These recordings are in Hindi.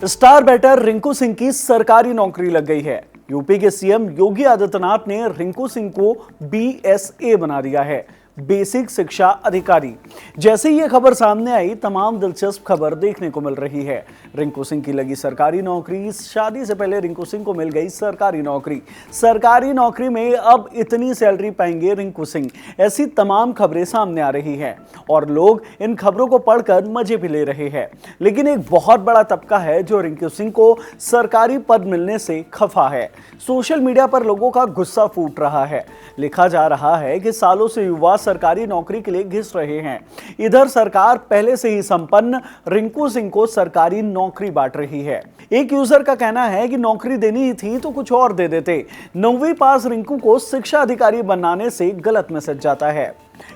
स्टार बैटर रिंकू सिंह की सरकारी नौकरी लग गई है। यूपी के सीएम योगी आदित्यनाथ ने रिंकू सिंह को बीएसए बना दिया है, बेसिक शिक्षा अधिकारी। जैसे ही यह खबर सामने आई, तमाम दिलचस्प खबर देखने को मिल रही है। रिंकू सिंह की लगी सरकारी नौकरी, शादी से पहले रिंकू सिंह को मिल गई सरकारी नौकरी, सरकारी नौकरी में अब इतनी सैलरी पाएंगे रिंकू सिंह, ऐसी तमाम खबरें सामने आ रही हैं और लोग इन खबरों को पढ़कर मजे भी ले रहे हैं। लेकिन एक बहुत बड़ा तबका है जो रिंकू सिंह को सरकारी पद मिलने से खफा है। सोशल मीडिया पर लोगों का गुस्सा फूट रहा है। लिखा जा रहा है कि सालों से युवा सरकारी नौकरी के लिए घिस रहे हैं। इधर सरकार पहले से ही संपन्न रिंकू सिंह को सरकारी नौकरी बांट रही है। एक यूजर का कहना है कि नौकरी देनी ही थी तो कुछ और दे देते। 9वीं पास रिंकू को शिक्षा अधिकारी बनाने से गलत मैसेज जाता है।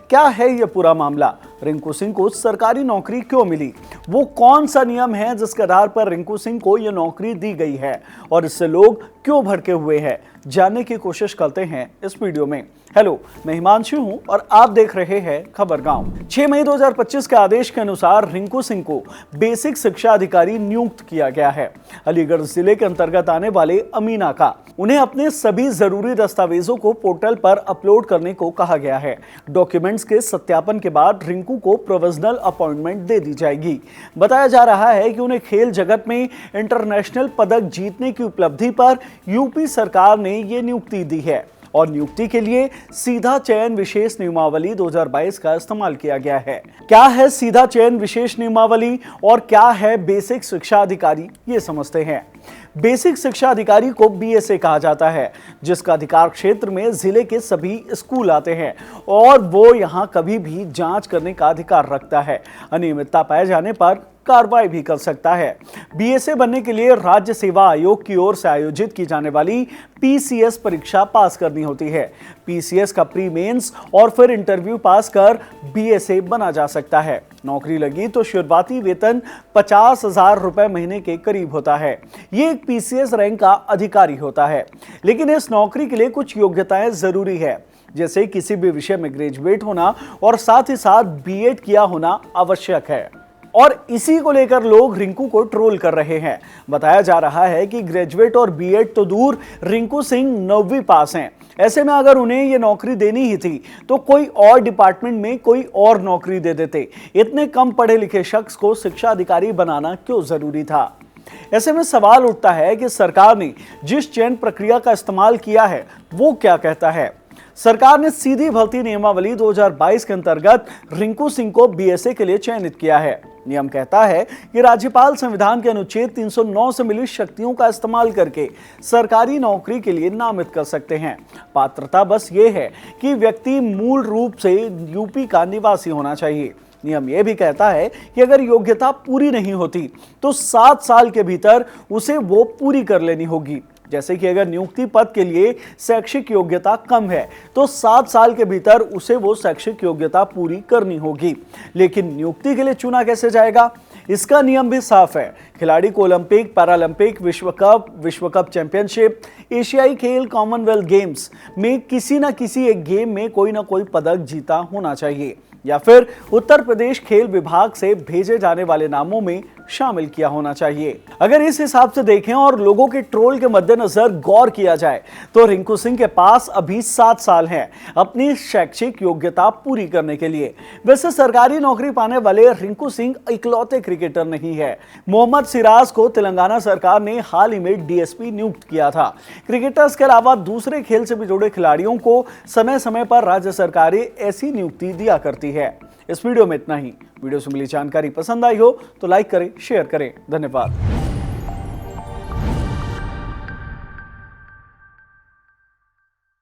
क्या है यह पूरा मामला? रिंकू सिंह को सरकारी नौकरी क्यों मिली? वो कौन सा नियम है जिसके आधार पर रिंकू सिंह को यह नौकरी दी गई है और इससे लोग क्यों भड़के हुए हैं? जानने की कोशिश करते हैं इस वीडियो में। हेलो, मैं हिमांशु हूं और आप देख रहे हैं खबर गांव। 6 मई 2025 के आदेश के अनुसार रिंकू सिंह को बेसिक शिक्षा अधिकारी नियुक्त किया गया है। अलीगढ़ जिले के अंतर्गत आने वाले अमीना का उन्हें अपने सभी जरूरी दस्तावेजों को पोर्टल पर अपलोड करने को कहा गया है। डॉक्यूमेंट्स के सत्यापन के बाद रिंकू को प्रोविजनल अपॉइंटमेंट दे दी जाएगी। बताया जा रहा है कि उन्हें खेल जगत में इंटरनेशनल पदक जीतने की उपलब्धि पर यूपी सरकार ने ये नियुक्ति दी है और नियुक्ति के लिए सीधा चयन विशेष नियमावली 2022 का इस्तेमाल किया गया है। क्या है सीधा चयन विशेष नियमावली और क्या है बेसिक शिक्षा अधिकारी, ये समझते हैं। बेसिक शिक्षा अधिकारी को बीएसए कहा जाता है, जिसका अधिकार क्षेत्र में जिले के सभी स्कूल आते हैं और वो यहां कभी भी जांच करने का अधिकार रखता है। अनियमितता पाए जाने पर कार्रवाई भी कर सकता है। बीएसए बनने के लिए राज्य सेवा आयोग की ओर से आयोजित की जाने वाली पीसीएस परीक्षा पास करनी होती है। पीसीएस का प्री मेंस और फिर इंटरव्यू पास कर बीएसए बना जा सकता है। नौकरी लगी तो शुरुआती वेतन 50,000 रुपए महीने के करीब होता है। ये एक पीसीएस रैंक का अधिकारी होता है, लेकिन इस नौकरी के लिए कुछ योग्यताएं जरूरी है, जैसे किसी भी विषय में ग्रेजुएट होना और साथ ही साथ बीएड किया होना आवश्यक है। और इसी को लेकर लोग रिंकू को ट्रोल कर रहे हैं। बताया जा रहा है कि ग्रेजुएट और बीएड तो दूर, रिंकू सिंह 9वीं पास हैं। ऐसे में अगर उन्हें ये नौकरी देनी ही थी तो कोई और डिपार्टमेंट में कोई और नौकरी दे देते। इतने कम पढ़े लिखे शख्स को शिक्षा अधिकारी बनाना क्यों जरूरी था? ऐसे में सवाल उठता है कि सरकार ने जिस चयन प्रक्रिया का इस्तेमाल किया है वो क्या कहता है। सरकार ने सीधी भर्ती नियमावली 2022 के अंतर्गत रिंकू सिंह को बीएसए के लिए चयनित किया है। नियम कहता है कि राज्यपाल संविधान के अनुच्छेद 309 से मिली शक्तियों का इस्तेमाल करके सरकारी नौकरी के लिए नामित कर सकते हैं। पात्रता बस ये है कि व्यक्ति मूल रूप से यूपी का निवासी होना चाहिए। नियम यह भी कहता है कि अगर योग्यता पूरी नहीं होती तो 7 साल के भीतर उसे वो पूरी कर लेनी होगी। जैसे कि अगर नियुक्ति पद के लिए शैक्षिक योग्यता कम है तो 7 साल के भीतर उसे वो शैक्षिक योग्यता पूरी करनी होगी। लेकिन नियुक्ति के लिए चुना कैसे जाएगा, इसका नियम भी साफ है। खिलाड़ी को ओलंपिक, पैरालंपिक, विश्व कप चैंपियनशिप, एशियाई खेल, कॉमनवेल्थ गेम्स में किसी न किसी एक गेम में कोई ना कोई पदक जीता होना चाहिए या फिर उत्तर प्रदेश खेल विभाग से भेजे जाने वाले नामों में शामिल किया होना चाहिए। अगर इस हिसाब से देखें और लोगों के ट्रोल के मद्देनजर गौर किया जाए तो रिंकू सिंह के पास अभी 7 साल हैं अपनी शैक्षिक योग्यता पूरी करने के लिए। वैसे सरकारी नौकरी पाने वाले रिंकू सिंह इकलौते क्रिकेटर नहीं है। मोहम्मद सिराज को तेलंगाना सरकार ने हाल ही में डीएसपी नियुक्त किया था। क्रिकेटर्स के अलावा दूसरे खेल से भी जुड़े खिलाड़ियों को समय समय पर राज्य सरकारें ऐसी नियुक्ति दिया करती है। इस वीडियो में इतना ही। वीडियो से मिली जानकारी पसंद आई हो तो लाइक करें, शेयर करें। धन्यवाद।